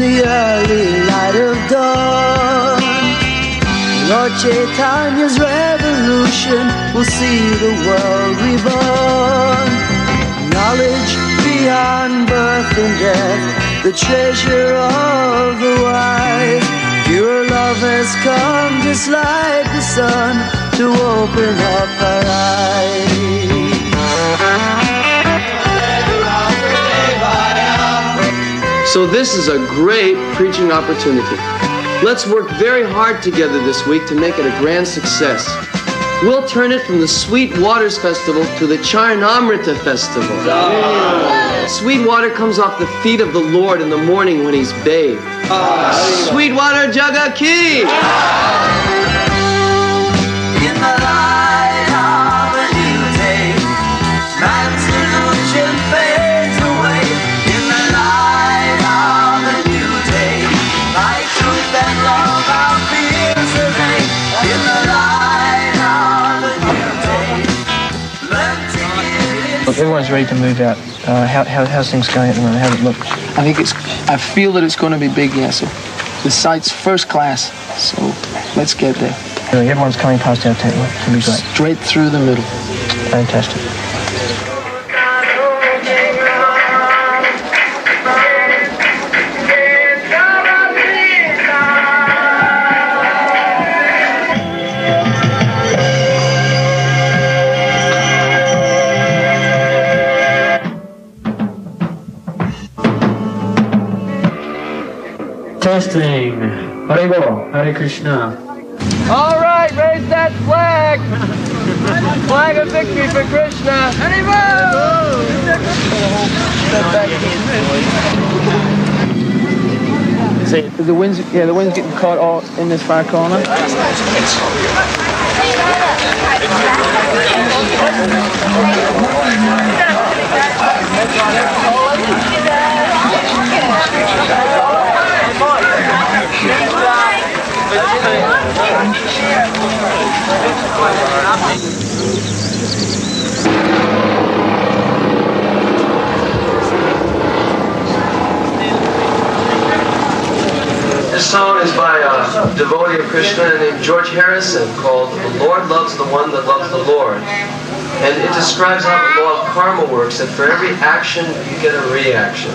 the early light of dawn. Lord Chaitanya's revolution will see the world reborn. Knowledge beyond birth and death, the treasure of the wise. Pure love has come just like the sun to open up our eyes. So this is a great preaching opportunity. Let's work very hard together this week to make it a grand success. We'll turn it from the Sweetwaters Festival to the Charnamrita Festival. Sweet water comes off the feet of the Lord in the morning when He's bathed. Sweetwater Jaga Ki! In the light of a new day, man's illusion fades away. In the light of a new day, by truth and love our fears remain. In the light of a new day, learn to give. Look, everyone's ready to move out. How's things going at the moment? How's it look? I feel that it's going to be big, yeah. So the site's first class. So let's get there. Look, everyone's coming past our tent. It's going to be great. Straight through the middle. Fantastic. Testing. Hare Hare Krishna. All right, raise that flag. Flag of victory for Krishna. See, the wind's getting caught all in this far corner. This song is by a devotee of Krishna named George Harrison called "The Lord Loves the One That Loves the Lord." And it describes how the law of karma works, that for every action you get a reaction.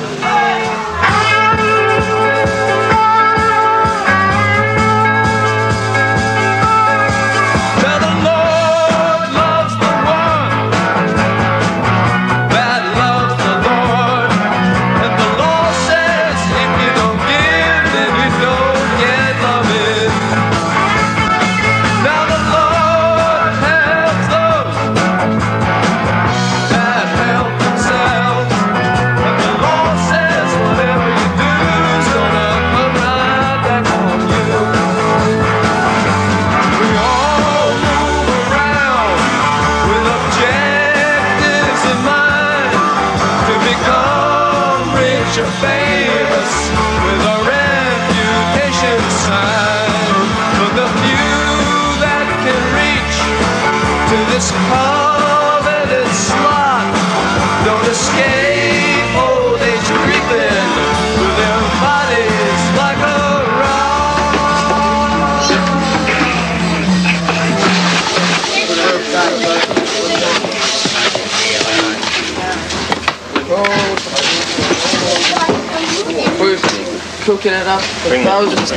Cooking it up for thousands,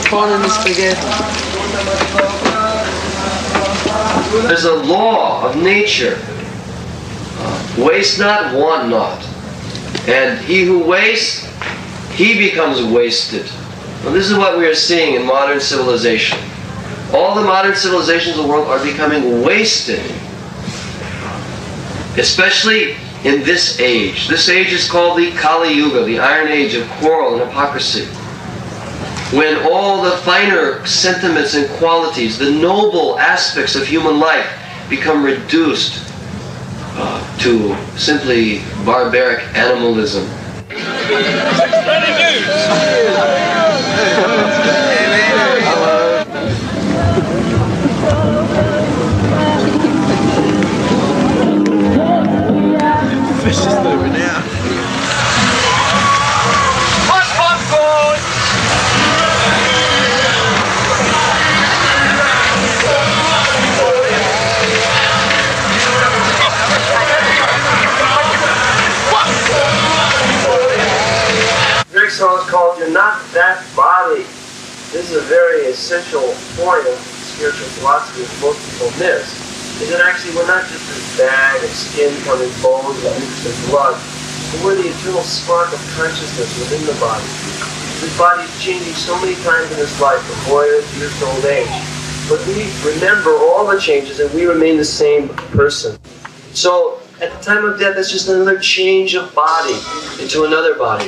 corn in the spaghetti. There's a law of nature. Waste not, want not. And he who wastes, he becomes wasted. Well, this is what we are seeing in modern civilization. All the modern civilizations of the world are becoming wasted. Especially in this age. This age is called the Kali Yuga, the Iron Age of quarrel and hypocrisy. When all the finer sentiments and qualities, the noble aspects of human life become reduced to simply barbaric animalism. Fish is moving now. this is a very essential point of spiritual philosophy that most people miss, is that actually we're not just this bag of skin containing bones and mucus and blood, but we're the eternal spark of consciousness within the body. This body is changing so many times in this life, from boyhood to youth to old age. But we remember all the changes and we remain the same person. So at the time of death, that's just another change of body into another body.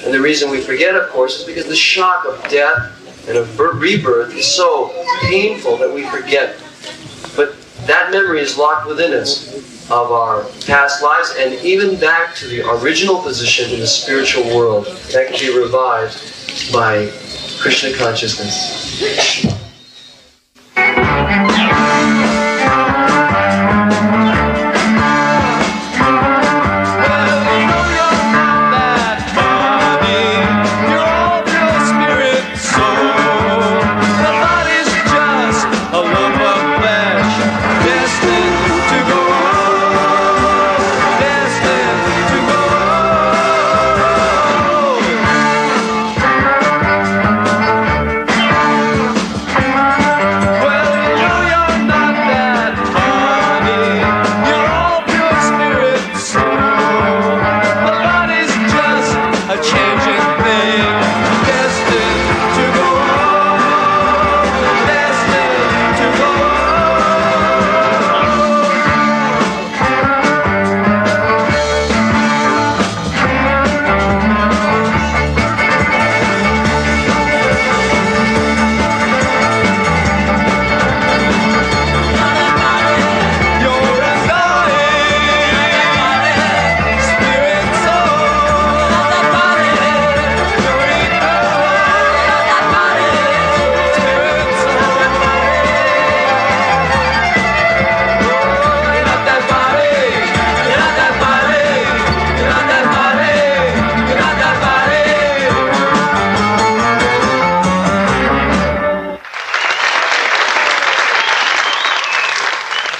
And the reason we forget, of course, is because the shock of death and of rebirth is so painful that we forget. But that memory is locked within us of our past lives and even back to the original position in the spiritual world that can be revived by Krishna consciousness.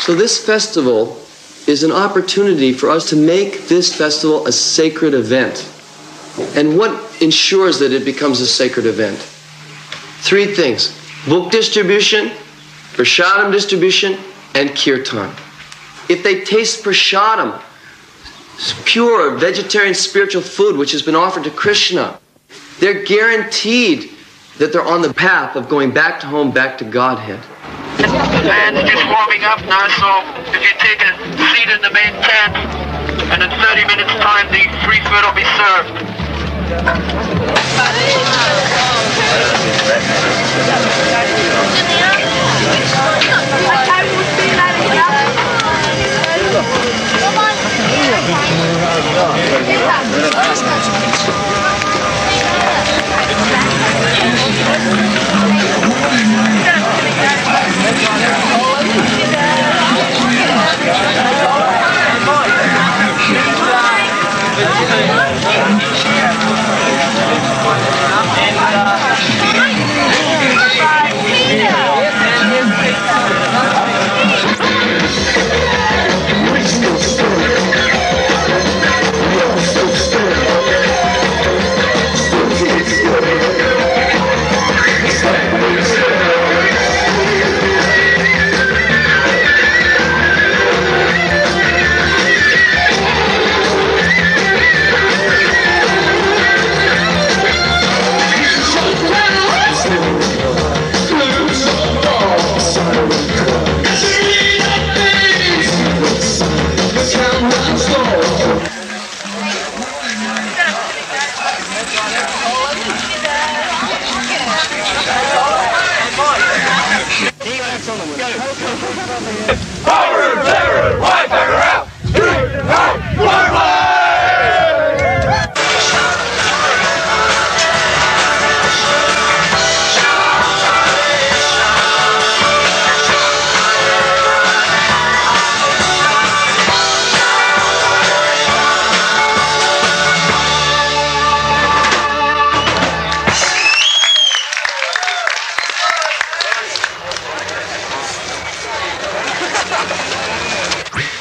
So this festival is an opportunity for us to make this festival a sacred event. And what ensures that it becomes a sacred event? 3 things: book distribution, prasadam distribution, and kirtan. If they taste prasadam, pure vegetarian spiritual food which has been offered to Krishna, they're guaranteed that they're on the path of going back to home, back to Godhead. And it's just warming up now, so if you take a seat in the main tent, and in 30 minutes time the free food will be served.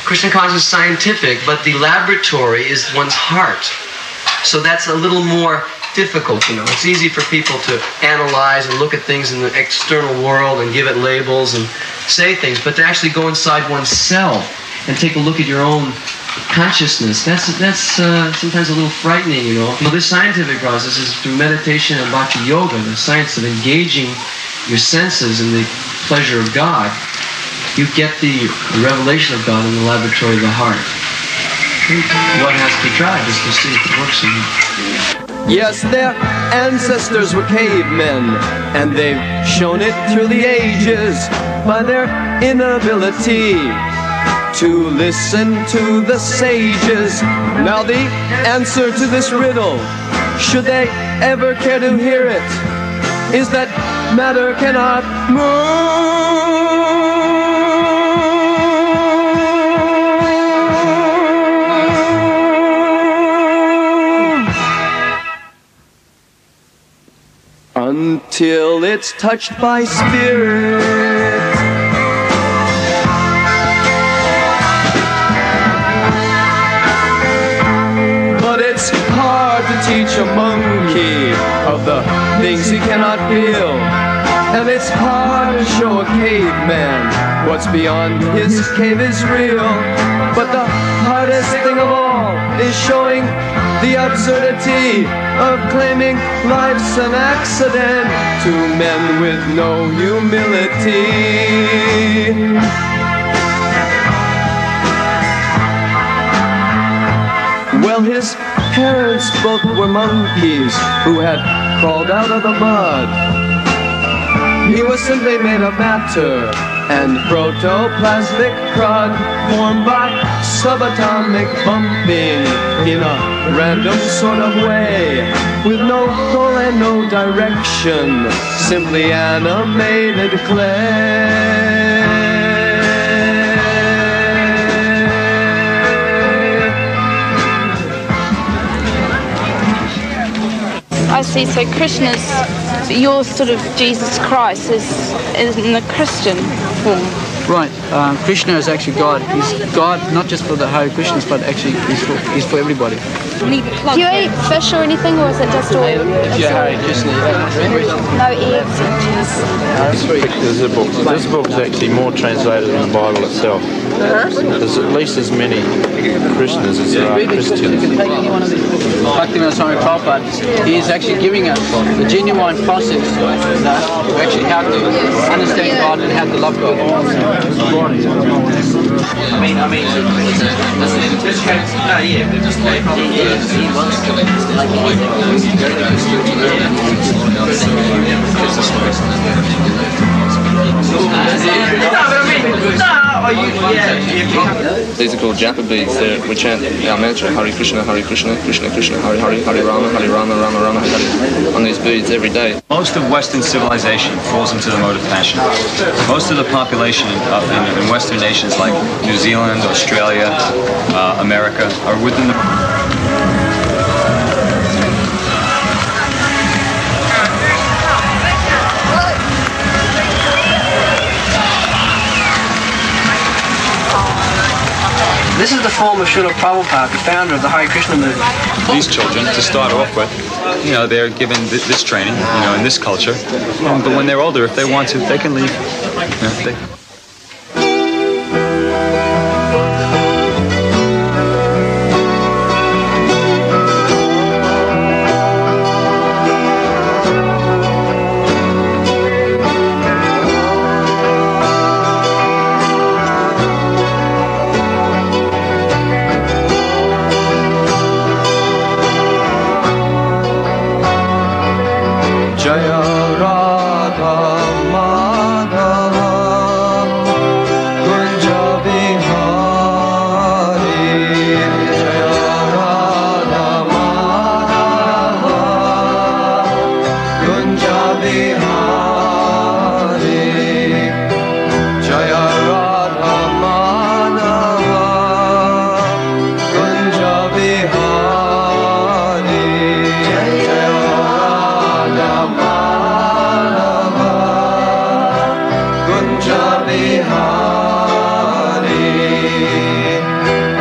Krishna consciousness is scientific, but the laboratory is one's heart. So that's a little more difficult, you know. It's easy for people to analyze and look at things in the external world and give it labels and say things, but to actually go inside oneself and take a look at your own consciousness, that's sometimes a little frightening, you know. This scientific process is through meditation and bhakti yoga, the science of engaging your senses in the pleasure of God. You get the revelation of God in the laboratory of the heart. One has to try just to see if it works or not. Yes, their ancestors were cavemen, and they've shown it through the ages by their inability to listen to the sages. Now the answer to this riddle, should they ever care to hear it, is that matter cannot move until it's touched by spirit. But it's hard to teach a monkey of the things he cannot feel, and it's hard to show a caveman what's beyond his cave is real. But the hardest thing of all is showing the absurdity of claiming life's an accident to men with no humility. Well, his parents both were monkeys who had crawled out of the mud. He was simply made of matter and protoplasmic crud formed by subatomic bumping in a random sort of way, with no goal and no direction, simply animated clay. I see, so Krishna's, your sort of Jesus Christ is in the Christian form. Right, Krishna is actually God. He's God not just for the Hare Krishnas, but actually he's for everybody. Do you eat fish or anything, or is it just all? Yeah, Hare Krishna. No eggs. This book is actually more translated than the Bible itself. There's at least as many Krishnas as there are Christians. Bhaktivinoda Swami Prabhupada, he is actually giving us the genuine process to actually how to understand God and how to love God. These are called japa beads. We chant our mantra, Hare Krishna, Krishna Krishna, Hare Hare, Hare Rama, Rama Rama, Hare on these beads every day. Most of Western civilization falls into the mode of passion. Most of the population in Western nations like New Zealand, Australia, America are within the... This is the form of Srila Prabhupada, the founder of the Hare Krishna movement. These children, to start off with, you know, they're given this training, you know, in this culture. But when they're older, if they want to, they can leave. You know,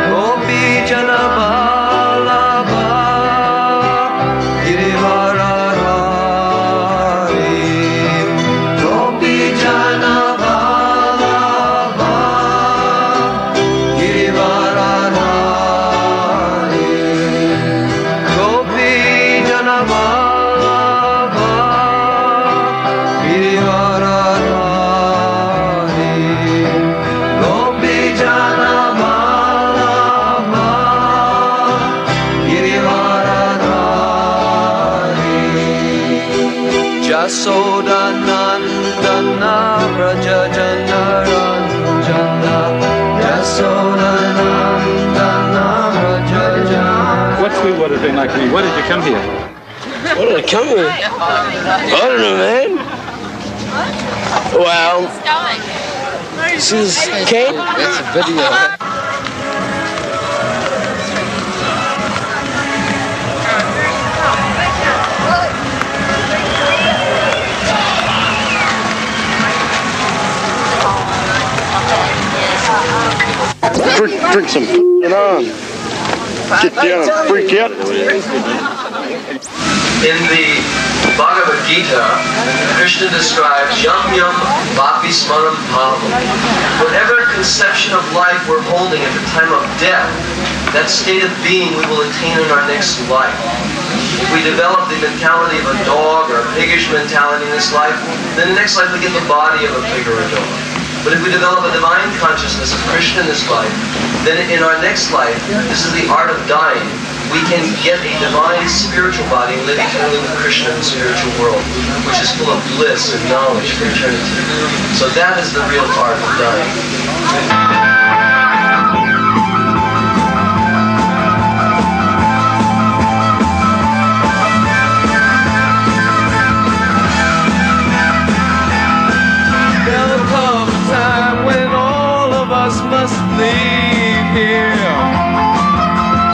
Gopijana Vallabha Girivara Yasodanandana Raja Jana Ranjana Yasodanandana Raja Jana. What's Sweetwaters been like to you? Why did you come here? What did I come here? I don't know, man. Well, this is Kate. That's a video. Drink some f***ing on. Get down and freak out. In the Bhagavad Gita, Krishna describes yam yam vapi smaram palam. Whatever conception of life we're holding at the time of death, that state of being we will attain in our next life. If we develop the mentality of a dog or a piggish mentality in this life, then in the next life we get the body of a pig or a dog. But if we develop a divine consciousness of Krishna in this life, then in our next life, this is the art of dying, we can get a divine spiritual body and live eternally with Krishna in the spiritual world, which is full of bliss and knowledge for eternity. So that is the real art of dying. There'll come a time when all of us must leave here.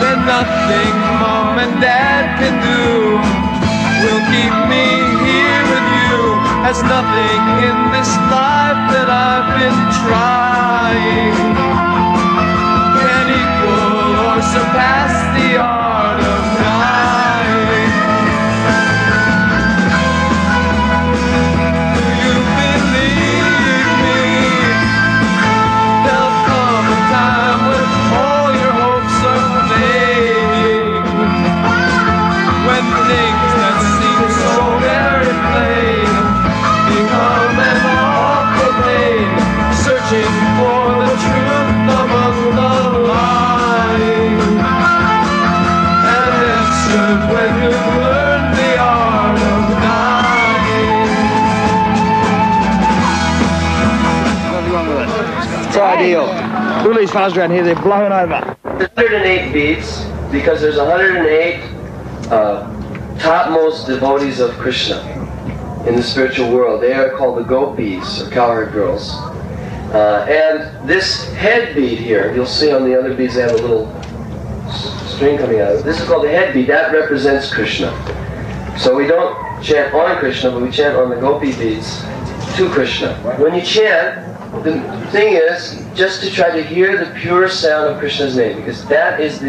Then nothing Mom and Dad can do will keep me here with you. There's nothing in this life that I've been trying can equal or surpass the art of dying. Do you believe me? There'll come a time when all your hopes are fading, when things that seem so very plain become an awful pain, searching for the truth among the lying. And it's good when you've learned the art of dying. It's ideal. Look at these fellas around here, they're blowing over. There's 108 beats because there's 108 topmost devotees of Krishna in the spiritual world. They are called the gopis, or cowherd girls. And this head beat here, you'll see on the other beads they have a little string coming out of it. This is called the head beat. That represents Krishna. So we don't chant on Krishna, but we chant on the gopi beads to Krishna. When you chant, the thing is just to try to hear the pure sound of Krishna's name, because that is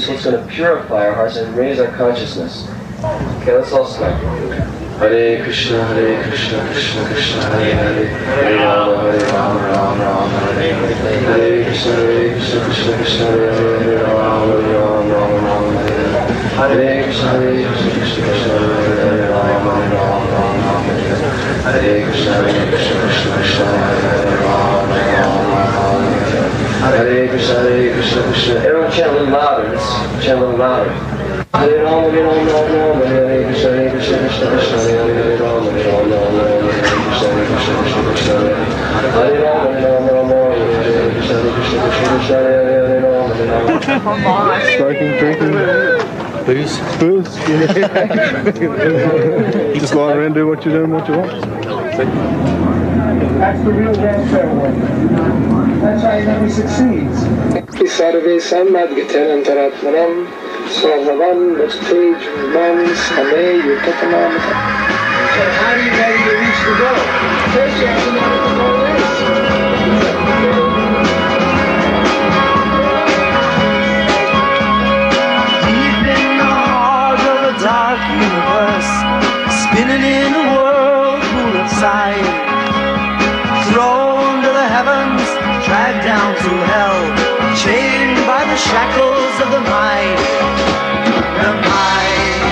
what's going to purify our hearts and raise our consciousness. Okay, let's all start. Hare Krishna, Krishna Krishna, Hare Hare, Hare Rama, Rama Rama, Hare Hare, Hare Krishna, Krishna Krishna, Hare Hare, Hare Rama, Rama, Hare Krishna, Krishna Krishna, Hare Hare, Rama, Rama, Hare Krishna, Krishna Krishna, Hare Rama, Hare Krishna, Krishna. Everyone chant a little louder. Let's chant a little louder. Hare Rama, Rama, Hare Krishna, Krishna Krishna, Hare Rama, Rama, Hare Krishna, Krishna, Hare Rama, Rama, Hare Krishna, Krishna, Hare Rama. Smoking, drinking, booze. Just lie around, do what you're doing, what you want. That's the real dance way. That's how he never succeeds. Sarvesam Adgitarantaratmanam Swavavan Mustej Man Same Yutatamamata. So how do you ready to reach the goal? First you have to know what the goal is. Deep in the heart of a dark universe, spinning in a whirlpool of sight, thrown to the heavens, dragged down to hell, chained by the shackles of the mind. The mind.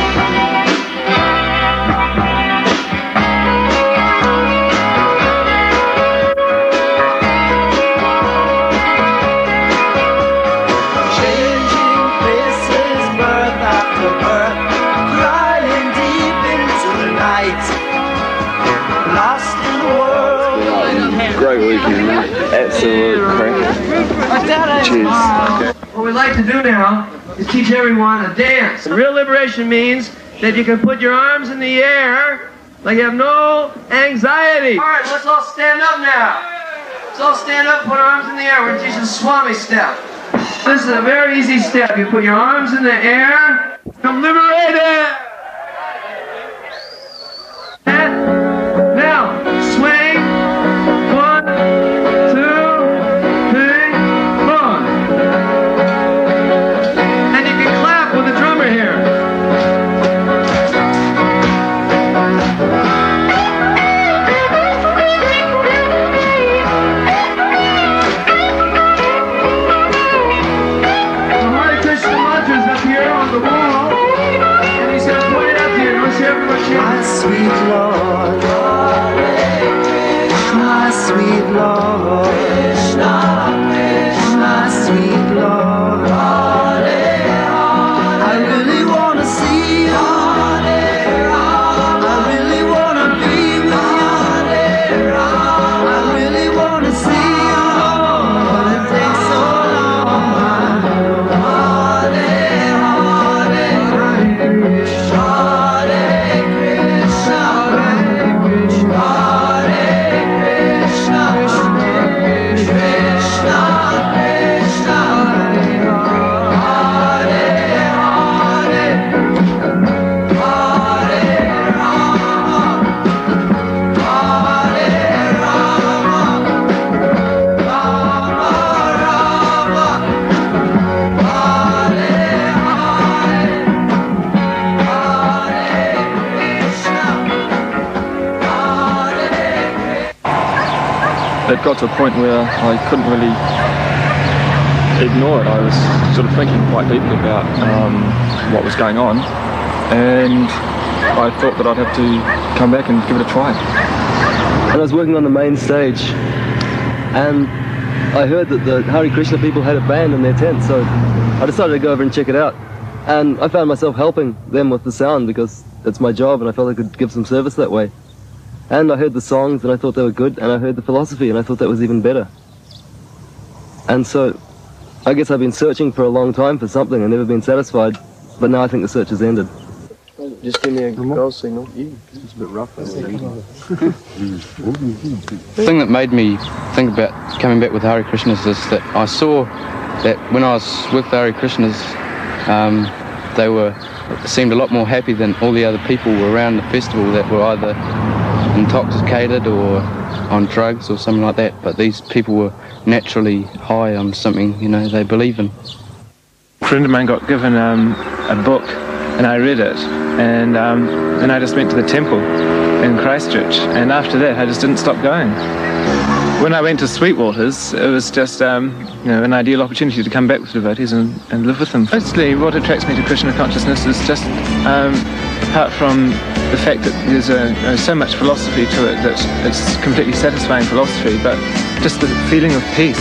Changing faces, birth after birth, crying deep into the night. weekend, mate. Absolute crack. Cheers. What we'd like to do now is teach everyone a dance. Real liberation means that you can put your arms in the air like you have no anxiety. All right, let's all stand up now. Let's all stand up, put arms in the air. We're teaching Swami step. This is a very easy step. You put your arms in the air. I'm liberated. And now, swing. 1, 2, 3, 4. And you can clap with the drummer here. My sweet Lord, my sweet Lord, my sweet Lord, I really want to see you, I really want to be with you, I really want to see you, but it takes so long. It got to a point where I couldn't really ignore it. I was sort of thinking quite deeply about what was going on, and I thought that I'd have to come back and give it a try. And I was working on the main stage, and I heard that the Hare Krishna people had a band in their tent, so I decided to go over and check it out. And I found myself helping them with the sound because that's my job, and I felt I could give some service that way. And I heard the songs, and I thought they were good, and I heard the philosophy, and I thought that was even better. And so, I guess I've been searching for a long time for something and never been satisfied, but now I think the search has ended. Just give me a go signal. It's a bit rough. The thing that made me think about coming back with Hare Krishnas is that I saw that when I was with Hare Krishnas, they seemed a lot more happy than all the other people around the festival that were either intoxicated or on drugs or something like that, but these people were naturally high on something, you know, they believe in. A friend of mine got given a book, and I read it, and then I just went to the temple in Christchurch, and after that I just didn't stop going. When I went to Sweetwaters, it was just an ideal opportunity to come back with devotees and live with them. Mostly what attracts me to Krishna consciousness is just, apart from the fact that there's so much philosophy to it that it's completely satisfying philosophy, but just the feeling of peace.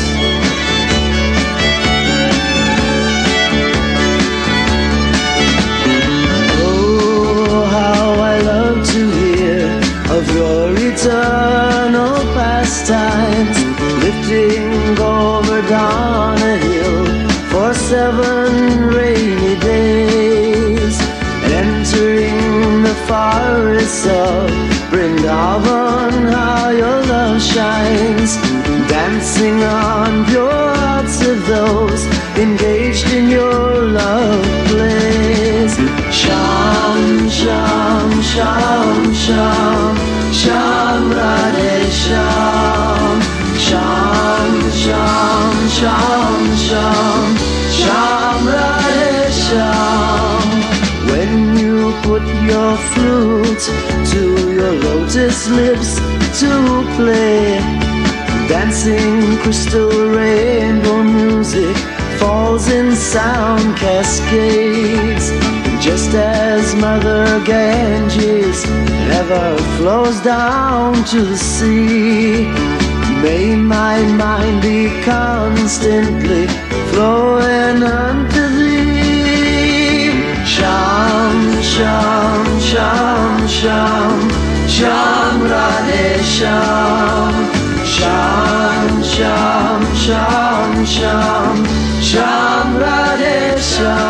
Oh, how I love to hear of your eternal pastimes, lifting Govardhana Hill for 7 rainy days, entering the forests of Vrindavan, how your love shines, dancing on pure hearts of those engaged in your love plays. Sham, Sham, Sham, Sham, Sham Radhe Sham, Sham, Sham, Sham, Sham, Sham Radhe Sham. When you put your flute to your lotus lips to play, dancing crystal rainbow music falls in sound cascades, just as Mother Ganges ever flows down to the sea. May my mind be constantly flowing unto thee. Sham, Sham, Sham, Sham, Sham Radhe Sham, Sham, Sham, Sham, Sham, Sham Radhe Sham.